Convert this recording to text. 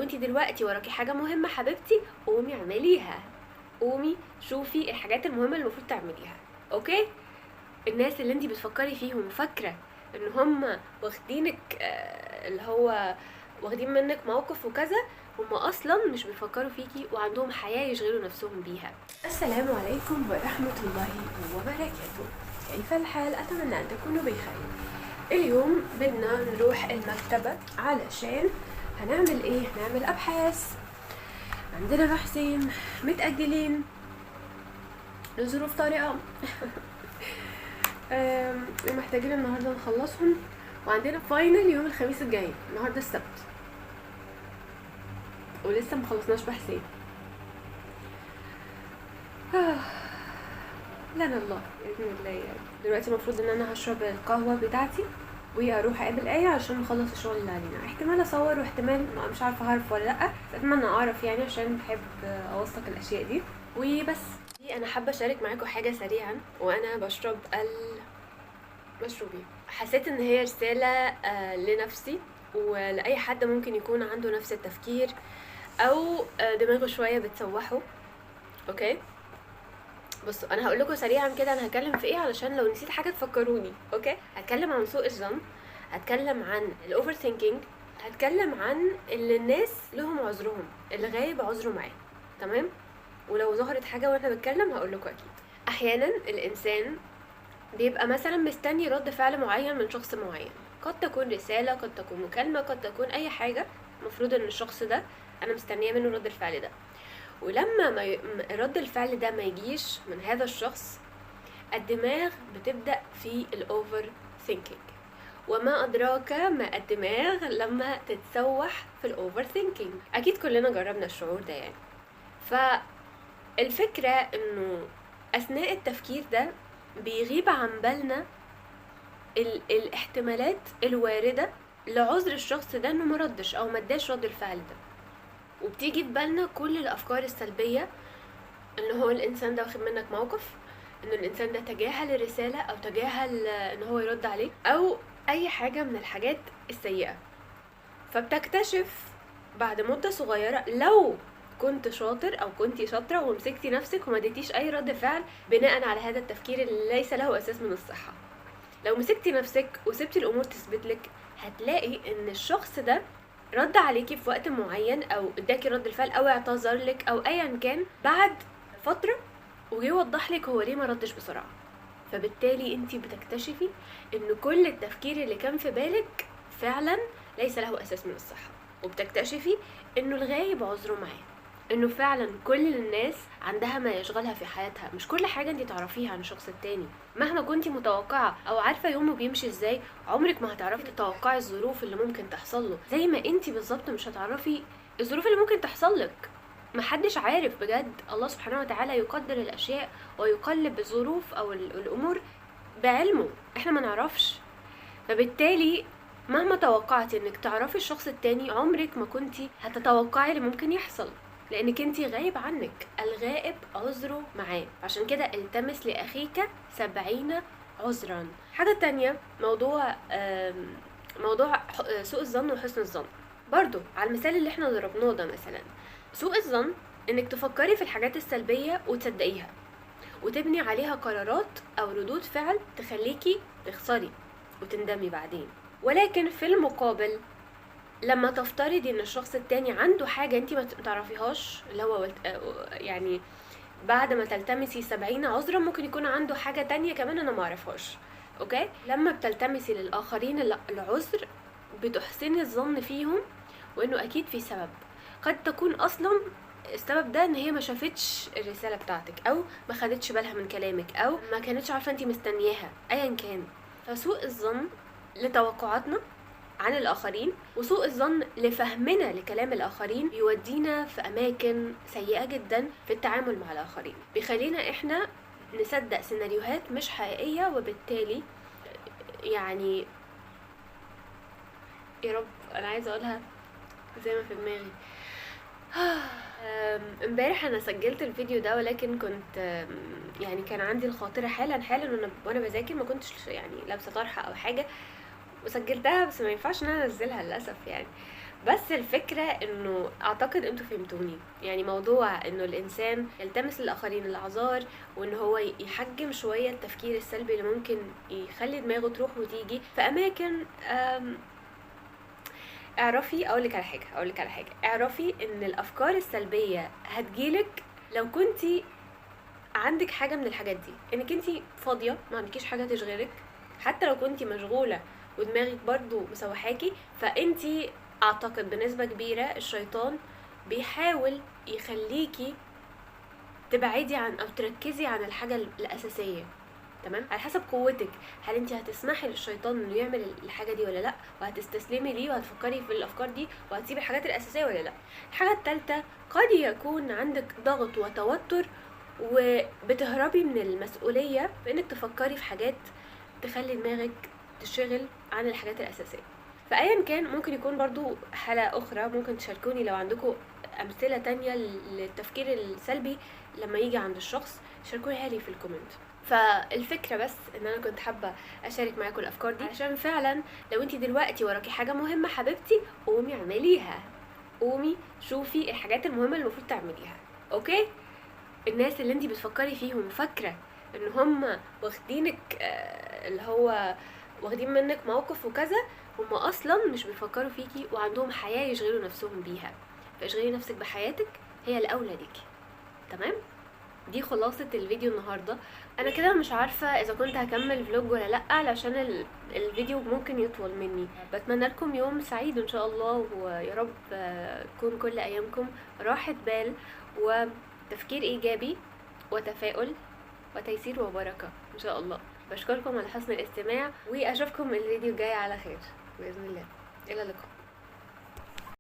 انت دلوقتي وراكي حاجه مهمه حبيبتي، قومي اعمليها، قومي شوفي الحاجات المهمه اللي المفروض تعمليها. اوكي؟ الناس اللي انت بتفكري فيهم فاكره ان هم واخدينك اللي هو واخدين منك موقف وكذا، هم اصلا مش بيفكروا فيكي وعندهم حياه يشغلوا نفسهم بيها. السلام عليكم ورحمه الله وبركاته. كيف الحال؟ اتمنى ان تكونوا بخير. اليوم بدنا نروح المكتبه علشان هنعمل ايه؟ هنعمل ابحاث. عندنا بحثين متأجلين لظروف طارئة محتاجين النهارده نخلصهم، وعندنا فاينل يوم الخميس الجاي. النهارده السبت ولسه مخلصناش بحثين. لنا الله باذن الله. يعني دلوقتي المفروض ان انا هشرب القهوه بتاعتي واروح اقابل ايه عشان نخلص الشغل اللي علينا. احتمال اصور واحتمال مش عارفه هعرف ولا لا، بس اتمنى اعرف يعني عشان بحب اوثق الاشياء دي. وبس انا حابه اشارك معاكم حاجه سريعا وانا بشرب مشروبي. حسيت ان هي رساله لنفسي ولاي حد ممكن يكون عنده نفس التفكير او دماغه شويه بتسوحه. اوكي، بصوا انا هقول لكم سريعا كده انا هتكلم في ايه علشان لو نسيت حاجه تفكروني. اوكي، هتكلم عن سوء الظن، هتكلم عن الاوفر ثينكينج، هتكلم عن اللي الناس لهم عذرهم، اللي غايب عذره معاه. تمام؟ ولو ظهرت حاجه وانا بتكلم هقول لكم اكيد. احيانا الانسان بيبقى مثلا مستني رد فعل معين من شخص معين، قد تكون رساله، قد تكون مكالمه، قد تكون اي حاجه. المفروض ان الشخص ده انا مستنيه منه رد الفعل ده، ولما رد الفعل ده ما يجيش من هذا الشخص، الدماغ بتبدأ في الأوفر ثينكينج. وما أدراك ما الدماغ لما تتسوح في الأوفر ثينكينج. أكيد كلنا جربنا الشعور ده يعني. فالفكرة إنه أثناء التفكير ده بيغيب عن بالنا الاحتمالات الواردة لعذر الشخص ده إنه مردش أو مداش رد الفعل ده، وبتيجي في بالنا كل الأفكار السلبية، ان هو الانسان ده واخد منك موقف، ان الانسان ده تجاهل الرسالة او تجاهل ان هو يرد عليك، او اي حاجة من الحاجات السيئة. فبتكتشف بعد مدة صغيرة لو كنت شاطر او كنتي شاطرة ومسكتي نفسك وما اديتيش اي رد فعل بناء على هذا التفكير اللي ليس له اساس من الصحة، لو مسكتي نفسك وسبتي الامور تثبتلك، هتلاقي ان الشخص ده رد عليكي في وقت معين او اداكي رد الفعل او اعتذر لك او ايا كان بعد فترة، وجي يوضح لك هو ليه ما ردش بسرعة. فبالتالي انتي بتكتشفي ان كل التفكير اللي كان في بالك فعلا ليس له اساس من الصحة، وبتكتشفي انه الغايب عذره معاه، انه فعلا كل الناس عندها ما يشغلها في حياتها. مش كل حاجة انتي تعرفيها عن الشخص التاني. مهما كنتي متوقعة او عارفة يومه بيمشي ازاي، عمرك ما هتعرفي تتوقعي الظروف اللي ممكن تحصل له، زي ما انتي بالظبط مش هتعرفي الظروف اللي ممكن تحصل لك. محدش عارف بجد. الله سبحانه وتعالى يقدر الاشياء ويقلب الظروف او الامور بعلمه، احنا ما نعرفش. فبالتالي مهما توقعتي انك تعرفي الشخص التاني، عمرك ما كنتي هتتوقعي اللي ممكن يحصل، لانك انتي غايب عنك. الغائب عذره معاه. عشان كده التمس لاخيك 70 عذرا. حاجة تانية، موضوع سوء الظن وحسن الظن. برضو على المثال اللي احنا ضربناه ده، مثلا سوء الظن انك تفكري في الحاجات السلبية وتصدقيها وتبني عليها قرارات او ردود فعل تخليكي تخسري وتندمي بعدين. ولكن في المقابل لما تفترضي ان الشخص التاني عنده حاجة انتي ما تعرفيهاش، اللي هو يعني بعد ما تلتمسي 70 عذرا ممكن يكون عنده حاجة تانية كمان انا ما اعرفهاش. اوكي، لما بتلتمسي للاخرين العذر بتحسني الظن فيهم وانه اكيد في سبب. قد تكون اصلا السبب ده ان هي ما شافتش الرسالة بتاعتك او ما خدتش بالها من كلامك او ما كانتش عارفة انتي مستنياها، ايا كان. فسوء الظن لتوقعاتنا عن الآخرين وسوء الظن لفهمنا لكلام الآخرين بيودينا في أماكن سيئة جدا في التعامل مع الآخرين، بيخلينا إحنا نصدق سيناريوهات مش حقيقية، وبالتالي يعني يا رب أنا عايزة أقولها زي ما في دماغي. امبارح انا سجلت الفيديو ده، ولكن كنت يعني كان عندي الخاطره حالا وانا بذاكر، ما كنتش يعني لابسه طرحه او حاجه وسجلتها، بس ما ينفعش ان انا انزلها للاسف يعني. بس الفكرة انه اعتقد انتوا فهمتوني، يعني موضوع انه الانسان يلتمس للاخرين الاعذار، وان هو يحجم شوية التفكير السلبي اللي ممكن يخلي دماغه تروح وتيجي في اماكن. اعرفي اقولك على حاجة اعرفي ان الافكار السلبية هتجيلك لو كنتي عندك حاجة من الحاجات دي، انك انتي فاضية ما عندكيش حاجة تشغلك، حتى لو كنتي مشغولة ودماغك برضو مسوحاكي، فانتي اعتقد بنسبة كبيرة الشيطان بيحاول يخليكي تبعدي عن او تركزي عن الحاجة الاساسية. تمام، على حسب قوتك، هل انت هتسمحي للشيطان انه يعمل الحاجة دي ولا لا، وهتستسلمي ليه وهتفكري في الافكار دي وهتسيبي الحاجات الاساسية ولا لا. الحاجة التالتة، قد يكون عندك ضغط وتوتر وبتهربي من المسؤولية بانك تفكري في حاجات تخلي دماغك تشغل عن الحاجات الاساسية. فايا كان، ممكن يكون برضو حالة اخرى، ممكن تشاركوني لو عندكم امثلة تانية للتفكير السلبي لما يجي عند الشخص، شاركوها لي في الكومنت. فالفكرة بس ان انا كنت حابة اشارك معاكم الافكار دي، عشان فعلا لو انتي دلوقتي وراكي حاجة مهمة حبيبتي، قومي اعمليها، قومي شوفي الحاجات المهمة اللي المفروض تعمليها. اوكي، الناس اللي انتي بتفكري فيهم فاكرة ان هم واخدينك اللي هو واخدين منك موقف وكذا، هم اصلا مش بيفكروا فيكي وعندهم حياة يشغلوا نفسهم بيها، فاشغلي نفسك بحياتك، هي الاولى ليكي. تمام، دي خلاصة الفيديو النهاردة. انا كده مش عارفة اذا كنت هكمل فلوج ولا لا، علشان الفيديو ممكن يطول مني. بتمنى لكم يوم سعيد ان شاء الله، ويا رب تكون كل ايامكم راحة بال وتفكير ايجابي وتفاؤل وتيسير وبركة ان شاء الله. بشكركم على حسن الاستماع، واشوفكم الفيديو الجاي على خير باذن الله. الى اللقاء.